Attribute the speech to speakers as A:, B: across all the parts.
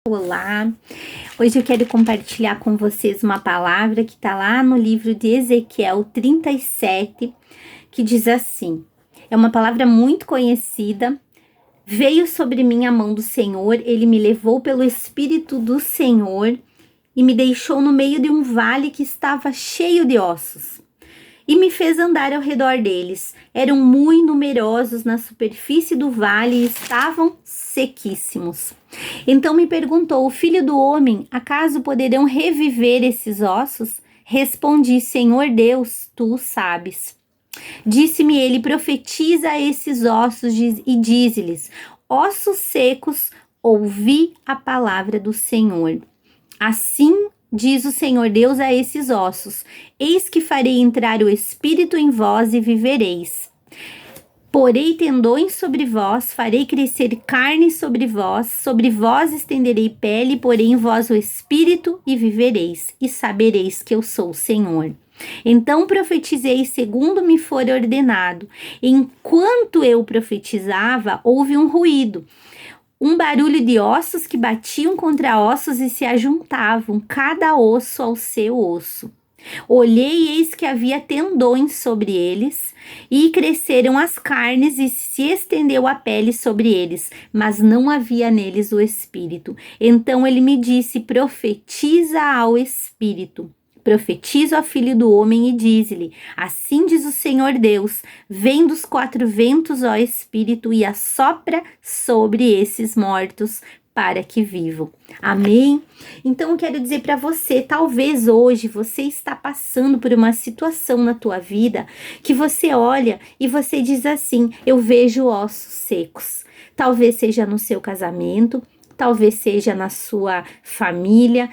A: Olá, hoje eu quero compartilhar com vocês uma palavra que está lá no livro de Ezequiel 37, que diz assim, é uma palavra muito conhecida, veio sobre mim a mão do Senhor, ele me levou pelo Espírito do Senhor e me deixou no meio de um vale que estava cheio de ossos. E me fez andar ao redor deles. Eram muito numerosos na superfície do vale e estavam sequíssimos. Então me perguntou, filho do homem, acaso poderão reviver esses ossos? Respondi, Senhor Deus, tu o sabes. Disse-me ele, profetiza a esses ossos e dize-lhes, ossos secos, ouvi a palavra do Senhor. Assim diz o Senhor Deus a esses ossos, eis que farei entrar o Espírito em vós e vivereis. Porei tendões sobre vós, farei crescer carne sobre vós estenderei pele, porei em vós o Espírito e vivereis, e sabereis que eu sou o Senhor. Então profetizei segundo me for ordenado. Enquanto eu profetizava, houve um ruído, um barulho de ossos que batiam contra ossos e se ajuntavam, cada osso ao seu osso. Olhei e eis que havia tendões sobre eles, e cresceram as carnes e se estendeu a pele sobre eles, mas não havia neles o Espírito. Então ele me disse, profetiza ao Espírito. Profetiza ao filho do homem e diz-lhe, assim diz o Senhor Deus, vem dos quatro ventos, ó Espírito, e assopra sobre esses mortos para que vivam. Amém? Então eu quero dizer para você, talvez hoje você está passando por uma situação na tua vida que você olha e você diz assim, eu vejo ossos secos. Talvez seja no seu casamento, talvez seja na sua família,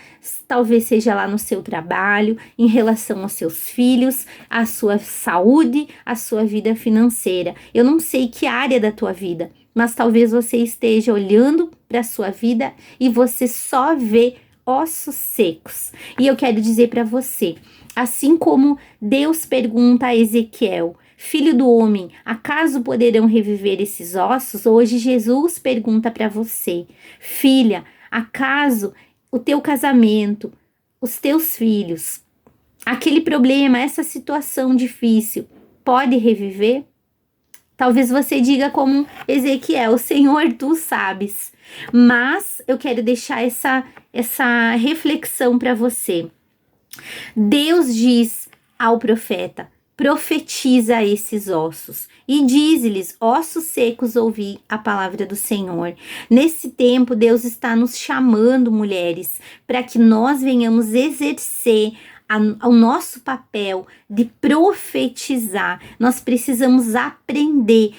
A: talvez seja lá no seu trabalho, em relação aos seus filhos, à sua saúde, à sua vida financeira. Eu não sei que área da tua vida, mas talvez você esteja olhando para a sua vida e você só vê ossos secos. E eu quero dizer para você, assim como Deus pergunta a Ezequiel, filho do homem, acaso poderão reviver esses ossos? Hoje Jesus pergunta para você, filha, acaso o teu casamento, os teus filhos, aquele problema, essa situação difícil, pode reviver? Talvez você diga como Ezequiel, Senhor, tu sabes. Mas eu quero deixar essa reflexão para você. Deus diz ao profeta, profetiza esses ossos e diz-lhes, ossos secos, ouvi a palavra do Senhor. Nesse tempo, Deus está nos chamando, mulheres, para que nós venhamos exercer o nosso papel de profetizar. Nós precisamos aprender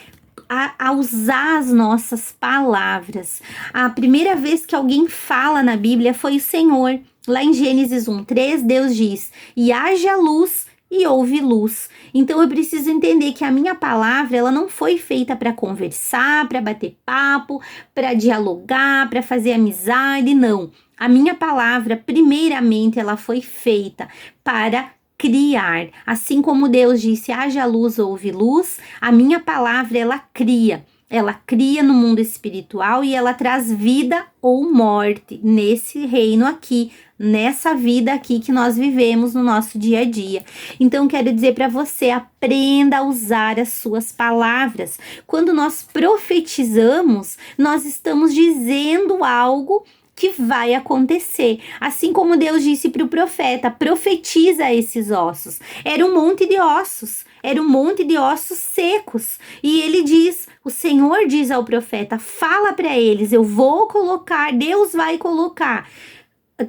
A: a usar as nossas palavras. A primeira vez que alguém fala na Bíblia foi o Senhor. Lá em Gênesis 1:3, Deus diz, e haja luz, e houve luz. Então eu preciso entender que a minha palavra, ela não foi feita para conversar, para bater papo, para dialogar, para fazer amizade, não. A minha palavra, primeiramente, ela foi feita para criar. Assim como Deus disse, haja luz, houve luz, a minha palavra, ela cria. Ela cria no mundo espiritual e ela traz vida ou morte nesse reino aqui, nessa vida aqui que nós vivemos no nosso dia a dia. Então, quero dizer para você, aprenda a usar as suas palavras. Quando nós profetizamos, nós estamos dizendo algo que vai acontecer. Assim como Deus disse para o profeta, profetiza esses ossos. Era um monte de ossos, era um monte de ossos secos. E ele diz, o Senhor diz ao profeta, fala para eles, eu vou colocar, Deus vai colocar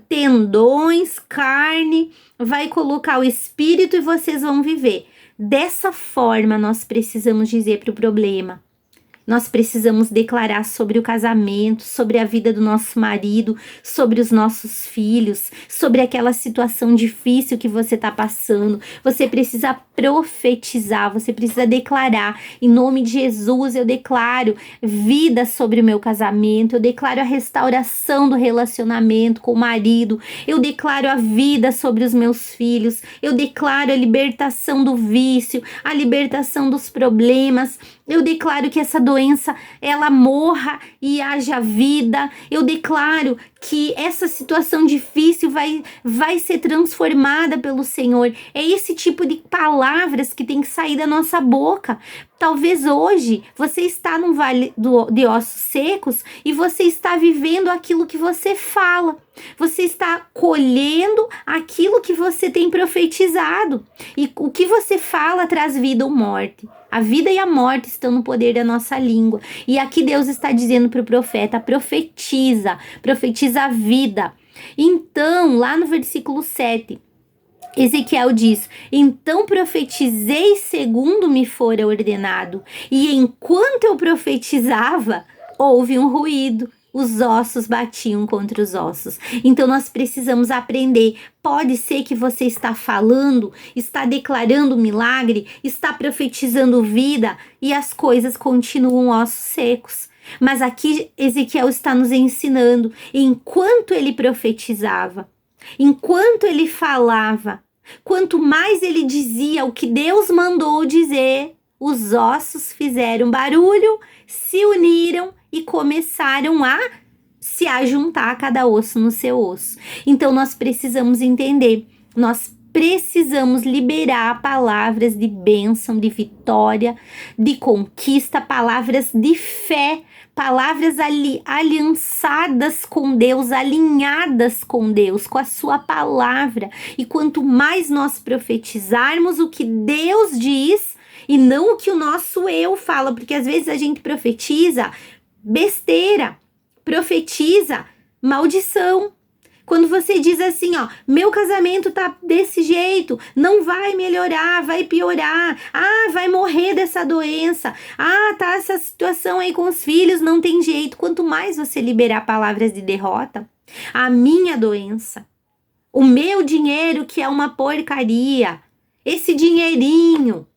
A: tendões, carne, vai colocar o Espírito e vocês vão viver. Dessa forma, nós precisamos dizer para o problema. Nós precisamos declarar sobre o casamento, sobre a vida do nosso marido, sobre os nossos filhos, sobre aquela situação difícil que você está passando. Você precisa profetizar, você precisa declarar. Em nome de Jesus, eu declaro vida sobre o meu casamento, eu declaro a restauração do relacionamento com o marido, eu declaro a vida sobre os meus filhos, eu declaro a libertação do vício, a libertação dos problemas. Eu declaro que essa doença, ela morra e haja vida. Eu declaro que essa situação difícil vai ser transformada pelo Senhor. É esse tipo de palavras que tem que sair da nossa boca. Talvez hoje você está num vale de ossos secos e você está vivendo aquilo que você fala. Você está colhendo aquilo que você tem profetizado. E o que você fala traz vida ou morte. A vida e a morte estão no poder da nossa língua. E aqui Deus está dizendo para o profeta: profetiza a vida. Então, lá no versículo 7, Ezequiel diz: então profetizei segundo me fora ordenado. E enquanto eu profetizava, houve um ruído. Os ossos batiam contra os ossos. Então nós precisamos aprender. Pode ser que você está falando, está declarando milagre, está profetizando vida e as coisas continuam ossos secos. Mas aqui Ezequiel está nos ensinando, enquanto ele profetizava, enquanto ele falava, quanto mais ele dizia o que Deus mandou dizer, os ossos fizeram barulho, se uniram e começaram a se ajuntar, cada osso no seu osso. Então nós precisamos entender, nós precisamos liberar palavras de bênção, de vitória, de conquista, palavras de fé, palavras aliançadas com Deus, alinhadas com Deus, com a sua palavra. E quanto mais nós profetizarmos o que Deus diz e não o que o nosso eu fala, porque às vezes a gente profetiza besteira, profetiza maldição. Quando você diz assim, ó, meu casamento tá desse jeito, não vai melhorar, vai piorar, vai morrer dessa doença, tá essa situação aí com os filhos, não tem jeito. Quanto mais você liberar palavras de derrota, a minha doença, o meu dinheiro que é uma porcaria, esse dinheirinho,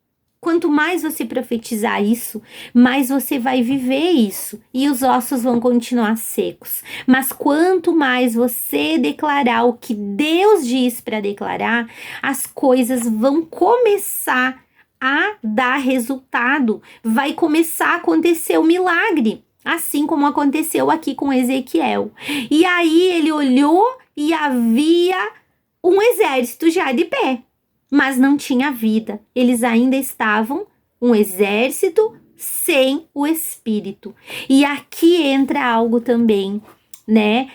A: quanto mais você profetizar isso, mais você vai viver isso e os ossos vão continuar secos. Mas quanto mais você declarar o que Deus diz para declarar, as coisas vão começar a dar resultado. Vai começar a acontecer o milagre, assim como aconteceu aqui com Ezequiel. E aí ele olhou e havia um exército já de pé. Mas não tinha vida. Eles ainda estavam um exército sem o Espírito. E aqui entra algo também, né?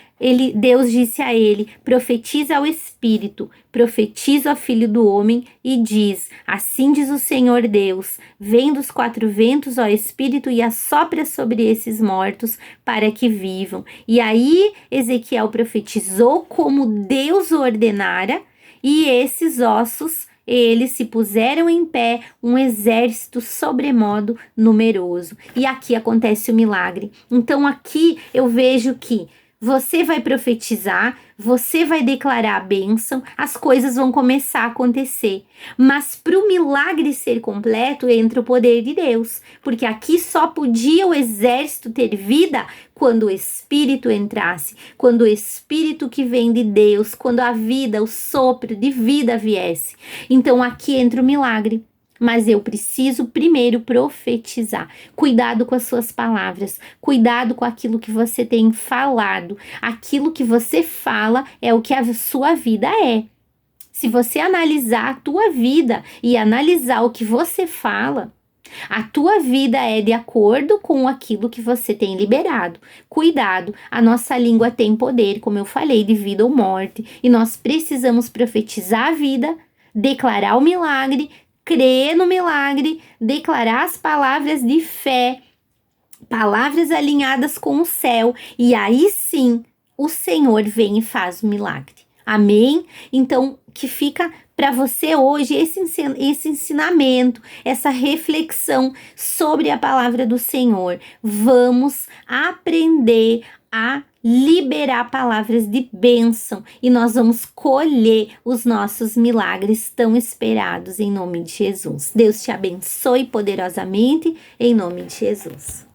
A: Deus disse a ele: profetiza ao Espírito, profetiza ao Filho do Homem e diz: assim diz o Senhor Deus, vem dos quatro ventos, ó Espírito, e assopra sobre esses mortos para que vivam. E aí Ezequiel profetizou como Deus ordenara, e esses ossos, eles se puseram em pé, um exército sobremodo numeroso. E aqui acontece o milagre. Então aqui eu vejo que você vai profetizar, você vai declarar a bênção, as coisas vão começar a acontecer. Mas para o milagre ser completo, entra o poder de Deus. Porque aqui só podia o exército ter vida quando o Espírito entrasse, quando o Espírito que vem de Deus, quando a vida, o sopro de vida viesse. Então aqui entra o milagre. Mas eu preciso primeiro profetizar. Cuidado com as suas palavras. Cuidado com aquilo que você tem falado. Aquilo que você fala é o que a sua vida é. Se você analisar a tua vida e analisar o que você fala, a tua vida é de acordo com aquilo que você tem liberado. Cuidado, a nossa língua tem poder, como eu falei, de vida ou morte. E nós precisamos profetizar a vida, declarar o milagre, crer no milagre, declarar as palavras de fé, palavras alinhadas com o céu, e aí sim o Senhor vem e faz o milagre. Amém? Então, que fica para você hoje esse ensinamento, essa reflexão sobre a palavra do Senhor. Vamos aprender a liberar palavras de bênção e nós vamos colher os nossos milagres tão esperados em nome de Jesus. Deus te abençoe poderosamente em nome de Jesus.